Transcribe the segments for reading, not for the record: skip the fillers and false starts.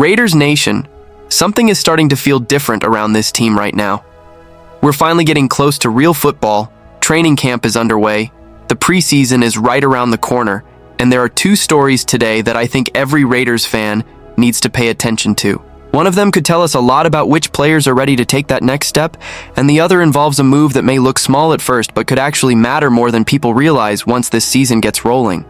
Raiders Nation, something is starting to feel different around this team right now. We're finally getting close to real football, training camp is underway, the preseason is right around the corner, and there are two stories today that I think every Raiders fan needs to pay attention to. One of them could tell us a lot about which players are ready to take that next step, and the other involves a move that may look small at first but could actually matter more than people realize once this season gets rolling.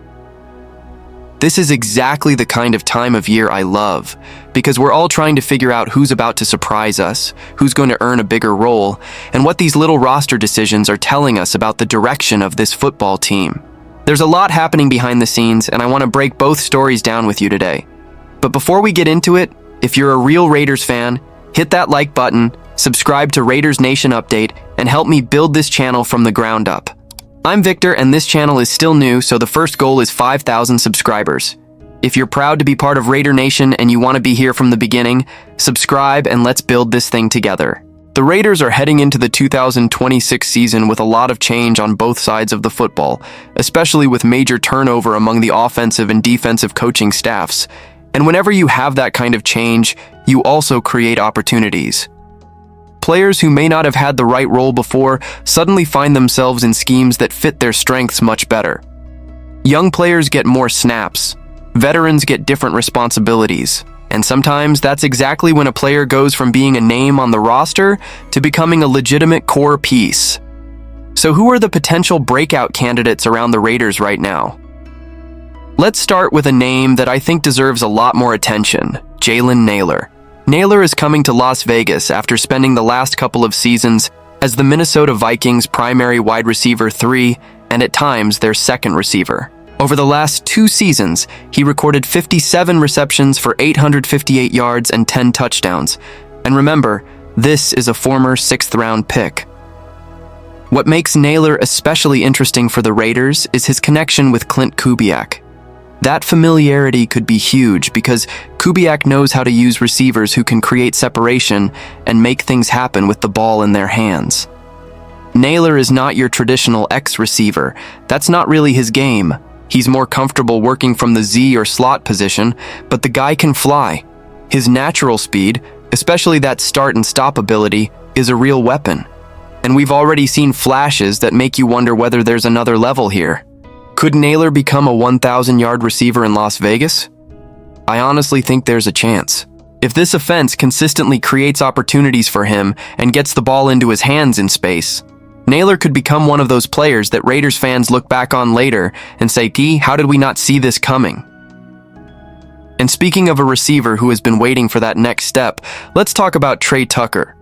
This is exactly the kind of time of year I love, because we're all trying to figure out who's about to surprise us, who's going to earn a bigger role, and what these little roster decisions are telling us about the direction of this football team. There's a lot happening behind the scenes, and I want to break both stories down with you today. But before we get into it, if you're a real Raiders fan, hit that like button, subscribe to Raiders Nation Update, and help me build this channel from the ground up. I'm Victor, and this channel is still new, so the first goal is 5,000 subscribers. If you're proud to be part of Raider Nation and you want to be here from the beginning, subscribe and let's build this thing together. The Raiders are heading into the 2026 season with a lot of change on both sides of the football, especially with major turnover among the offensive and defensive coaching staffs. And whenever you have that kind of change, you also create opportunities. Players who may not have had the right role before suddenly find themselves in schemes that fit their strengths much better. Young players get more snaps, veterans get different responsibilities, and sometimes that's exactly when a player goes from being a name on the roster to becoming a legitimate core piece. So who are the potential breakout candidates around the Raiders right now? Let's start with a name that I think deserves a lot more attention, Jalen Nailor. Nailor is coming to Las Vegas after spending the last couple of seasons as the Minnesota Vikings' primary wide receiver 3 and at times their second receiver. Over the last 2 seasons, he recorded 57 receptions for 858 yards and 10 touchdowns. And remember, this is a former 6th-round pick. What makes Nailor especially interesting for the Raiders is his connection with Klint Kubiak. That familiarity could be huge because Kubiak knows how to use receivers who can create separation and make things happen with the ball in their hands. Nailor is not your traditional X receiver. That's not really his game. He's more comfortable working from the Z or slot position, but the guy can fly. His natural speed, especially that start and stop ability, is a real weapon. And we've already seen flashes that make you wonder whether there's another level here. Could Nailor become a 1,000-yard receiver in Las Vegas? I honestly think there's a chance. If this offense consistently creates opportunities for him and gets the ball into his hands in space, Nailor could become one of those players that Raiders fans look back on later and say, how did we not see this coming? And speaking of a receiver who has been waiting for that next step, let's talk about Trey Tucker.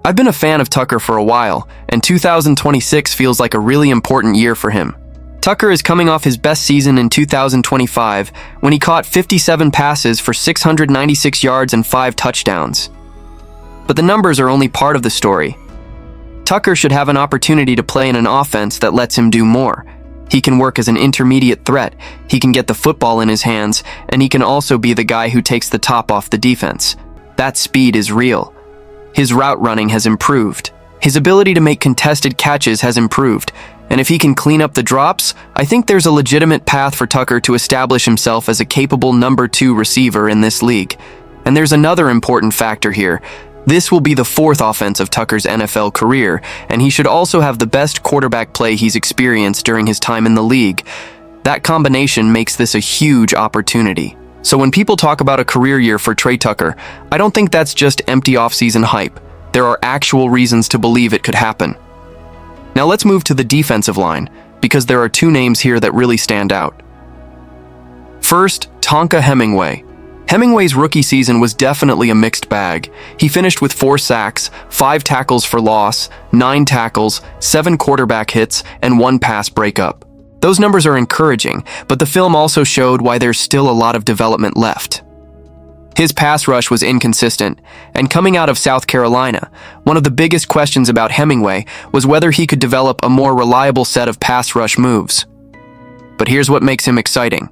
I've been a fan of Tucker for a while, and 2026 feels like a really important year for him. Tucker is coming off his best season in 2025 when he caught 57 passes for 696 yards and 5 touchdowns. But the numbers are only part of the story. Tucker should have an opportunity to play in an offense that lets him do more. He can work as an intermediate threat, he can get the football in his hands, and he can also be the guy who takes the top off the defense. That speed is real. His route running has improved. His ability to make contested catches has improved. And if he can clean up the drops, I think there's a legitimate path for Tucker to establish himself as a capable number 2 receiver in this league. And there's another important factor here. This will be the 4th offense of Tucker's NFL career, and he should also have the best quarterback play he's experienced during his time in the league. That combination makes this a huge opportunity. So when people talk about a career year for Trey Tucker, I don't think that's just empty offseason hype. There are actual reasons to believe it could happen. Now let's move to the defensive line, because there are 2 names here that really stand out. First, Tonka Hemingway. Hemingway's rookie season was definitely a mixed bag. He finished with 4 sacks, 5 tackles for loss, 9 tackles, 7 quarterback hits, and 1 pass breakup. Those numbers are encouraging, but the film also showed why there's still a lot of development left. His pass rush was inconsistent, and coming out of South Carolina, one of the biggest questions about Hemingway was whether he could develop a more reliable set of pass rush moves. But here's what makes him exciting.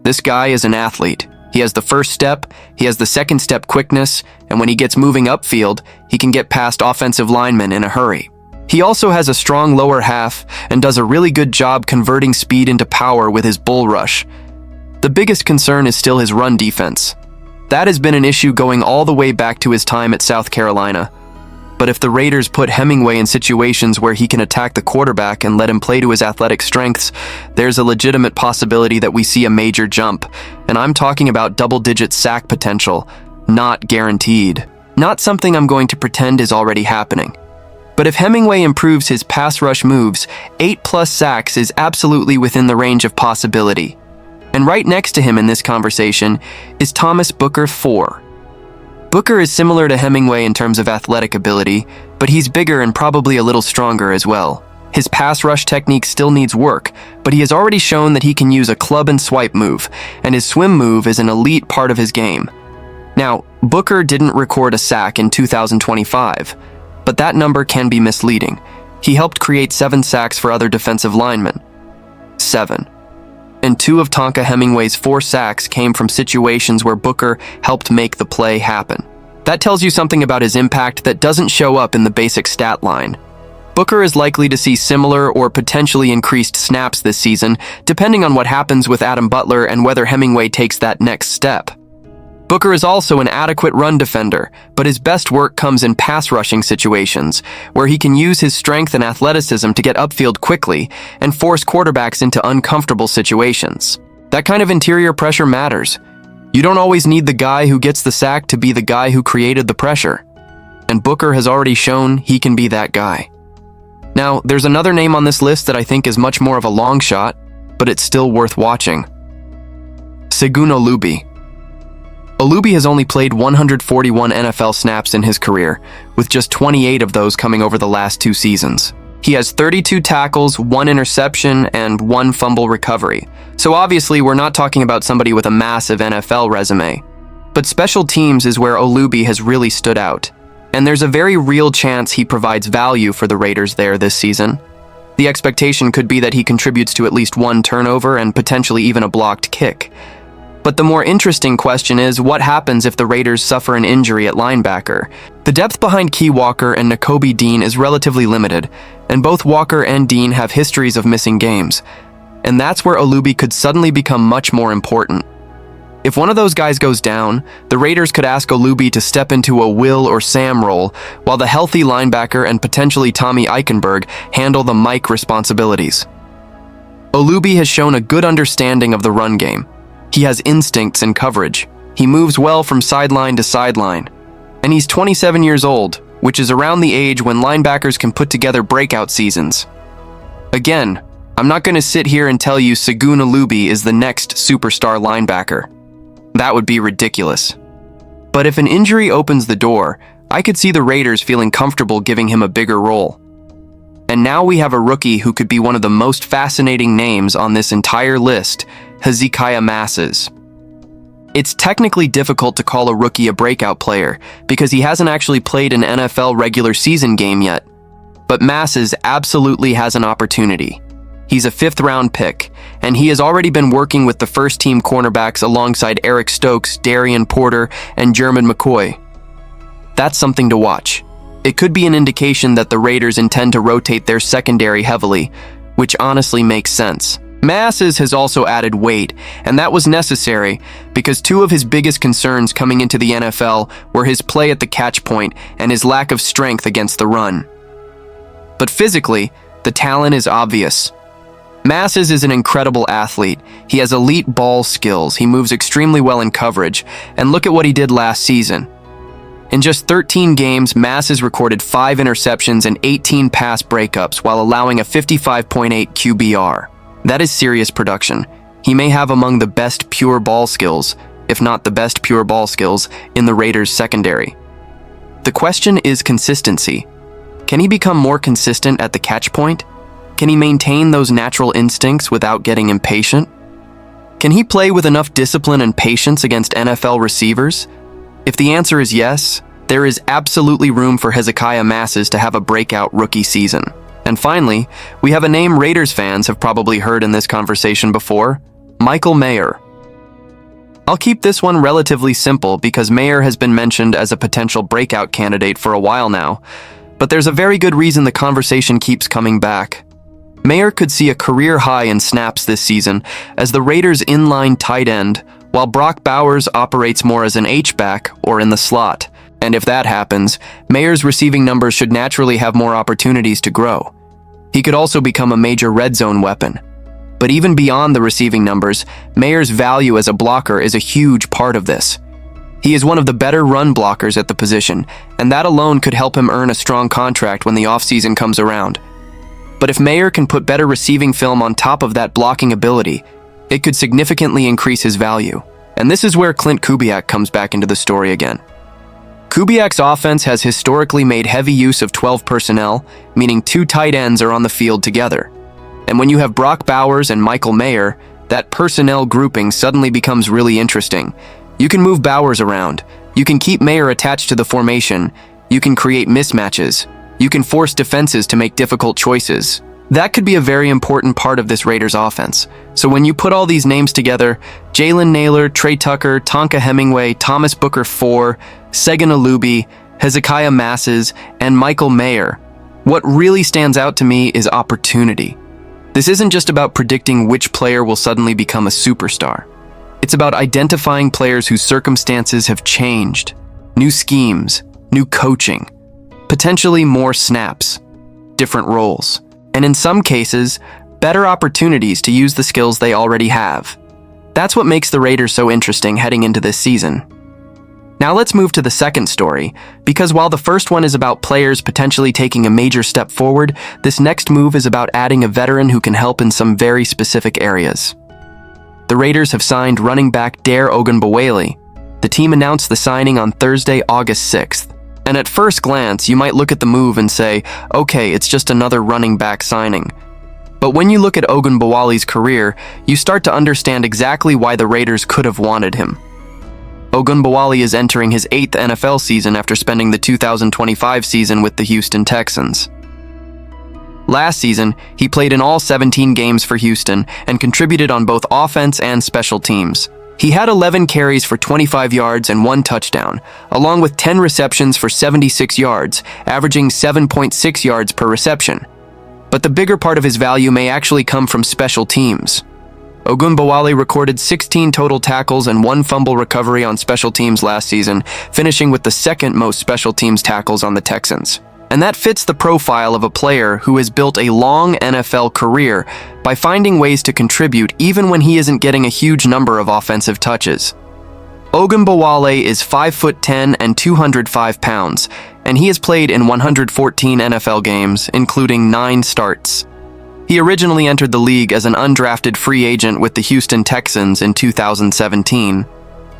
This guy is an athlete. He has the first step, he has the second step quickness, and when he gets moving upfield, he can get past offensive linemen in a hurry. He also has a strong lower half and does a really good job converting speed into power with his bull rush. The biggest concern is still his run defense. That has been an issue going all the way back to his time at South Carolina. But if the Raiders put Hemingway in situations where he can attack the quarterback and let him play to his athletic strengths, there's a legitimate possibility that we see a major jump. And I'm talking about double-digit sack potential, not guaranteed. Not something I'm going to pretend is already happening. But if Hemingway improves his pass rush moves, 8+ sacks is absolutely within the range of possibility. And right next to him in this conversation is Thomas Booker 4. Booker is similar to Hemingway in terms of athletic ability, but he's bigger and probably a little stronger as well. His pass rush technique still needs work, but he has already shown that he can use a club and swipe move, and his swim move is an elite part of his game. Now, Booker didn't record a sack in 2025, but that number can be misleading. He helped create 7 sacks for other defensive linemen. 7. And 2 of Tonka Hemingway's 4 sacks came from situations where Booker helped make the play happen. That tells you something about his impact that doesn't show up in the basic stat line. Booker is likely to see similar or potentially increased snaps this season, depending on what happens with Adam Butler and whether Hemingway takes that next step. Booker is also an adequate run defender, but his best work comes in pass rushing situations, where he can use his strength and athleticism to get upfield quickly and force quarterbacks into uncomfortable situations. That kind of interior pressure matters. You don't always need the guy who gets the sack to be the guy who created the pressure. And Booker has already shown he can be that guy. Now, there's another name on this list that I think is much more of a long shot, but it's still worth watching. Segun Olubi. Olubi has only played 141 NFL snaps in his career, with just 28 of those coming over the last 2 seasons. He has 32 tackles, 1 interception, and 1 fumble recovery. So obviously, we're not talking about somebody with a massive NFL resume. But special teams is where Olubi has really stood out. And there's a very real chance he provides value for the Raiders there this season. The expectation could be that he contributes to at least 1 turnover and potentially even a blocked kick. But the more interesting question is, what happens if the Raiders suffer an injury at linebacker? The depth behind Key Walker and Nakobe Dean is relatively limited, and both Walker and Dean have histories of missing games. And that's where Olubi could suddenly become much more important. If one of those guys goes down, the Raiders could ask Olubi to step into a Will or Sam role, while the healthy linebacker and potentially Tommy Eichenberg handle the Mike responsibilities. Olubi has shown a good understanding of the run game. He has instincts in coverage. He moves well from sideline to sideline. And he's 27 years old, which is around the age when linebackers can put together breakout seasons. Again, I'm not going to sit here and tell you Segun Olubi is the next superstar linebacker. That would be ridiculous. But if an injury opens the door, I could see the Raiders feeling comfortable giving him a bigger role. And now we have a rookie who could be one of the most fascinating names on this entire list, Hezekiah Masses. It's technically difficult to call a rookie a breakout player because he hasn't actually played an NFL regular season game yet. But Masses absolutely has an opportunity. He's a 5th-round pick, and he has already been working with the first-team cornerbacks alongside Eric Stokes, Darian Porter, and German McCoy. That's something to watch. It could be an indication that the Raiders intend to rotate their secondary heavily, which honestly makes sense. Masses has also added weight, and that was necessary because 2 of his biggest concerns coming into the NFL were his play at the catch point and his lack of strength against the run. But physically, the talent is obvious. Masses is an incredible athlete. He has elite ball skills, he moves extremely well in coverage, and look at what he did last season. In just 13 games, Masses recorded 5 interceptions and 18 pass breakups while allowing a 55.8 QBR. That is serious production. He may have among the best pure ball skills, if not the best pure ball skills, in the Raiders' secondary. The question is consistency. Can he become more consistent at the catch point? Can he maintain those natural instincts without getting impatient? Can he play with enough discipline and patience against NFL receivers? If the answer is yes, there is absolutely room for Hezekiah Masses to have a breakout rookie season. And finally, we have a name Raiders fans have probably heard in this conversation before, Michael Mayer. I'll keep this one relatively simple because Mayer has been mentioned as a potential breakout candidate for a while now, but there's a very good reason the conversation keeps coming back. Mayer could see a career high in snaps this season as the Raiders' inline tight end, while Brock Bowers operates more as an H-back or in the slot. And if that happens, Mayer's receiving numbers should naturally have more opportunities to grow. He could also become a major red zone weapon. But even beyond the receiving numbers, Mayer's value as a blocker is a huge part of this. He is one of the better run blockers at the position, and that alone could help him earn a strong contract when the offseason comes around. But if Mayer can put better receiving film on top of that blocking ability, it could significantly increase his value. And this is where Klint Kubiak comes back into the story again. Kubiak's offense has historically made heavy use of 12 personnel, meaning 2 tight ends are on the field together. And when you have Brock Bowers and Michael Mayer, that personnel grouping suddenly becomes really interesting. You can move Bowers around, you can keep Mayer attached to the formation, you can create mismatches, you can force defenses to make difficult choices. That could be a very important part of this Raiders offense. So when you put all these names together, Jalen Naylor, Trey Tucker, Tonka Hemingway, Thomas Booker IV, Segan Alubi, Hezekiah Masses, and Michael Mayer, what really stands out to me is opportunity. This isn't just about predicting which player will suddenly become a superstar. It's about identifying players whose circumstances have changed, new schemes, new coaching, potentially more snaps, different roles, and in some cases, better opportunities to use the skills they already have. That's what makes the Raiders so interesting heading into this season. Now let's move to the second story, because while the first one is about players potentially taking a major step forward, this next move is about adding a veteran who can help in some very specific areas. The Raiders have signed running back Dare Ogunbowale. The team announced the signing on Thursday, August 6th. And at first glance, you might look at the move and say, okay, it's just another running back signing. But when you look at Ogunbowale's career, you start to understand exactly why the Raiders could have wanted him. Ogunbowale is entering his 8th NFL season after spending the 2025 season with the Houston Texans. Last season, he played in all 17 games for Houston and contributed on both offense and special teams. He had 11 carries for 25 yards and 1 touchdown, along with 10 receptions for 76 yards, averaging 7.6 yards per reception. But the bigger part of his value may actually come from special teams. Ogunbowale recorded 16 total tackles and 1 fumble recovery on special teams last season, finishing with the second most special teams tackles on the Texans. And that fits the profile of a player who has built a long NFL career by finding ways to contribute even when he isn't getting a huge number of offensive touches. Ogunbowale is 5'10" and 205 pounds, and he has played in 114 NFL games, including 9 starts. He originally entered the league as an undrafted free agent with the Houston Texans in 2017,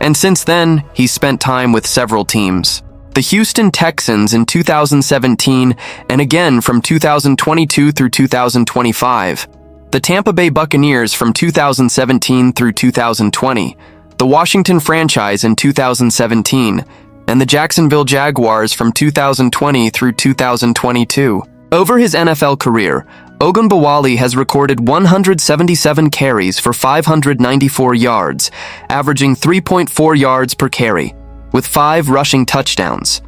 and since then, he's spent time with several teams. The Houston Texans in 2017, and again from 2022 through 2025. The Tampa Bay Buccaneers from 2017 through 2020. The Washington Franchise in 2017. And the Jacksonville Jaguars from 2020 through 2022. Over his NFL career, Ogunbowale has recorded 177 carries for 594 yards, averaging 3.4 yards per carry, with 5 rushing touchdowns.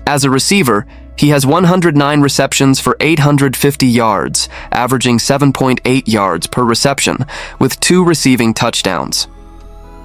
As a receiver, he has 109 receptions for 850 yards, averaging 7.8 yards per reception, with 2 receiving touchdowns.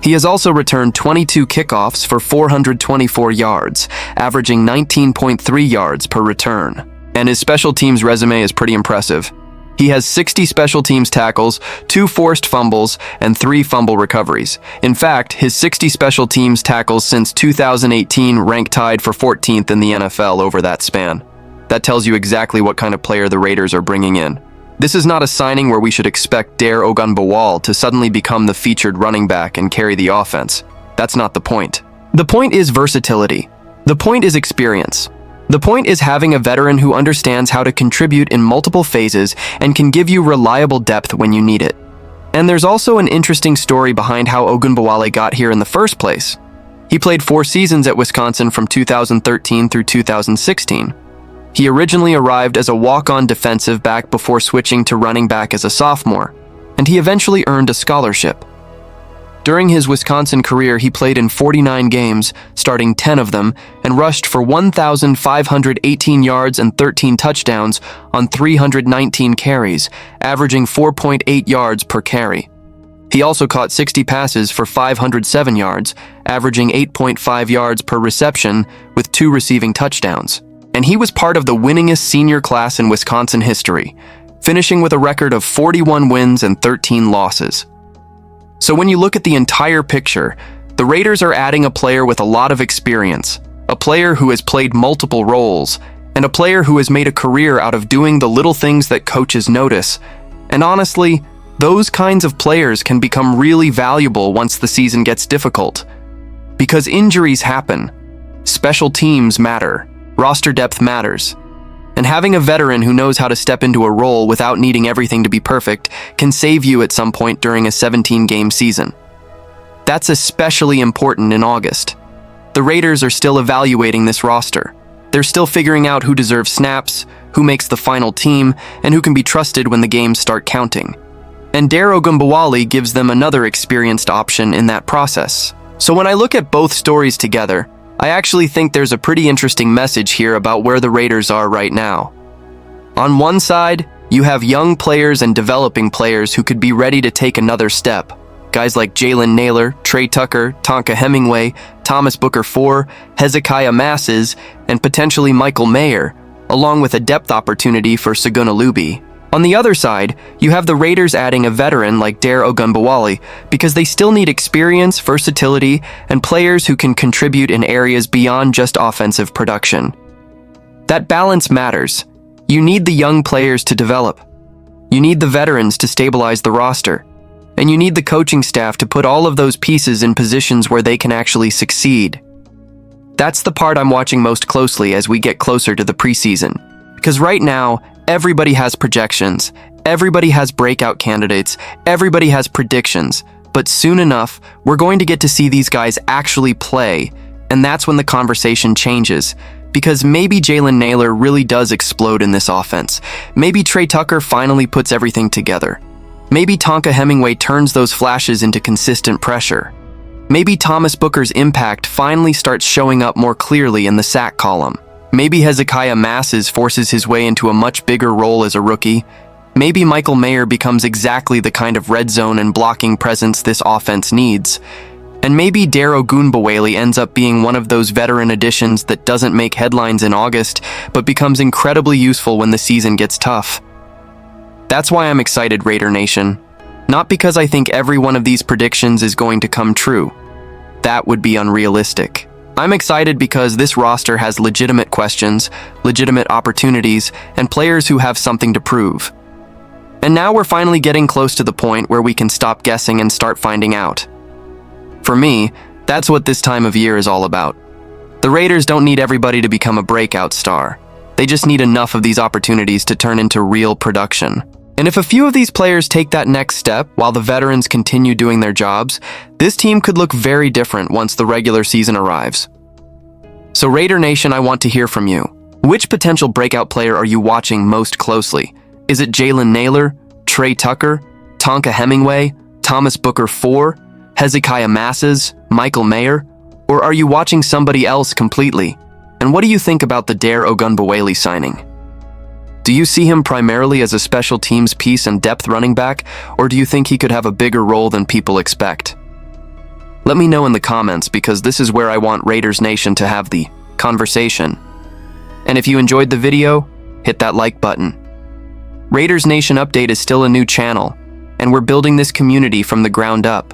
He has also returned 22 kickoffs for 424 yards, averaging 19.3 yards per return. And his special teams resume is pretty impressive. He has 60 special teams tackles, 2 forced fumbles, and 3 fumble recoveries. In fact, his 60 special teams tackles since 2018 rank tied for 14th in the NFL over that span. That tells you exactly what kind of player the Raiders are bringing in. This is not a signing where we should expect Dare Ogunbowale to suddenly become the featured running back and carry the offense. That's not the point. The point is versatility. The point is experience. The point is having a veteran who understands how to contribute in multiple phases and can give you reliable depth when you need it. And there's also an interesting story behind how Ogunbowale got here in the first place. He played 4 seasons at Wisconsin from 2013 through 2016. He originally arrived as a walk-on defensive back before switching to running back as a sophomore, and he eventually earned a scholarship. During his Wisconsin career, he played in 49 games, starting 10 of them, and rushed for 1,518 yards and 13 touchdowns on 319 carries, averaging 4.8 yards per carry. He also caught 60 passes for 507 yards, averaging 8.5 yards per reception with 2 receiving touchdowns. And he was part of the winningest senior class in Wisconsin history, finishing with a record of 41 wins and 13 losses. So when you look at the entire picture, the Raiders are adding a player with a lot of experience, a player who has played multiple roles, and a player who has made a career out of doing the little things that coaches notice. And honestly, those kinds of players can become really valuable once the season gets difficult. Because injuries happen, special teams matter, roster depth matters, and having a veteran who knows how to step into a role without needing everything to be perfect can save you at some point during a 17-game season. That's especially important in August. The Raiders are still evaluating this roster. They're still figuring out who deserves snaps, who makes the final team, and who can be trusted when the games start counting. And Ogunbowale gives them another experienced option in that process. So when I look at both stories together, I actually think there's a pretty interesting message here about where the Raiders are right now. On one side, you have young players and developing players who could be ready to take another step. Guys like Jalen Nailor, Trey Tucker, Tonka Hemingway, Thomas Booker IV, Hezekiah Masses, and potentially Michael Mayer, along with a depth opportunity for Saguna Luby. On the other side, you have the Raiders adding a veteran like Ogunbowale because they still need experience, versatility, and players who can contribute in areas beyond just offensive production. That balance matters. You need the young players to develop. You need the veterans to stabilize the roster. And you need the coaching staff to put all of those pieces in positions where they can actually succeed. That's the part I'm watching most closely as we get closer to the preseason. Because right now, everybody has projections, everybody has breakout candidates, everybody has predictions, but soon enough, we're going to get to see these guys actually play, and that's when the conversation changes. Because maybe Jalen Nailor really does explode in this offense. Maybe Trey Tucker finally puts everything together. Maybe Tonka Hemingway turns those flashes into consistent pressure. Maybe Thomas Booker's impact finally starts showing up more clearly in the sack column. Maybe Hezekiah Masses forces his way into a much bigger role as a rookie. Maybe Michael Mayer becomes exactly the kind of red zone and blocking presence this offense needs. And maybe Ogunbowale ends up being one of those veteran additions that doesn't make headlines in August, but becomes incredibly useful when the season gets tough. That's why I'm excited, Raider Nation. Not because I think every one of these predictions is going to come true. That would be unrealistic. I'm excited because this roster has legitimate questions, legitimate opportunities, and players who have something to prove. And now we're finally getting close to the point where we can stop guessing and start finding out. For me, that's what this time of year is all about. The Raiders don't need everybody to become a breakout star. They just need enough of these opportunities to turn into real production. And if a few of these players take that next step while the veterans continue doing their jobs, this team could look very different once the regular season arrives. So Raider Nation, I want to hear from you. Which potential breakout player are you watching most closely? Is it Jalen Nailor, Trey Tucker, Tonka Hemingway, Thomas Booker IV, Hezekiah Masses, Michael Mayer? Or are you watching somebody else completely? And what do you think about the Ogunbowale signing? Do you see him primarily as a special teams piece and depth running back, or do you think he could have a bigger role than people expect? Let me know in the comments because this is where I want Raiders Nation to have the conversation. And if you enjoyed the video, hit that like button. Raiders Nation Update is still a new channel, and we're building this community from the ground up.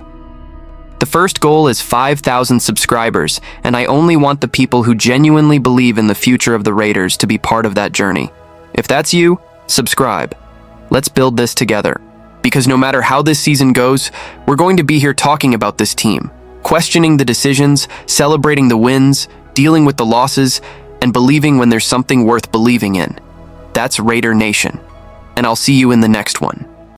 The first goal is 5,000 subscribers, and I only want the people who genuinely believe in the future of the Raiders to be part of that journey. If that's you, subscribe. Let's build this together. Because no matter how this season goes, we're going to be here talking about this team, questioning the decisions, celebrating the wins, dealing with the losses, and believing when there's something worth believing in. That's Raider Nation. And I'll see you in the next one.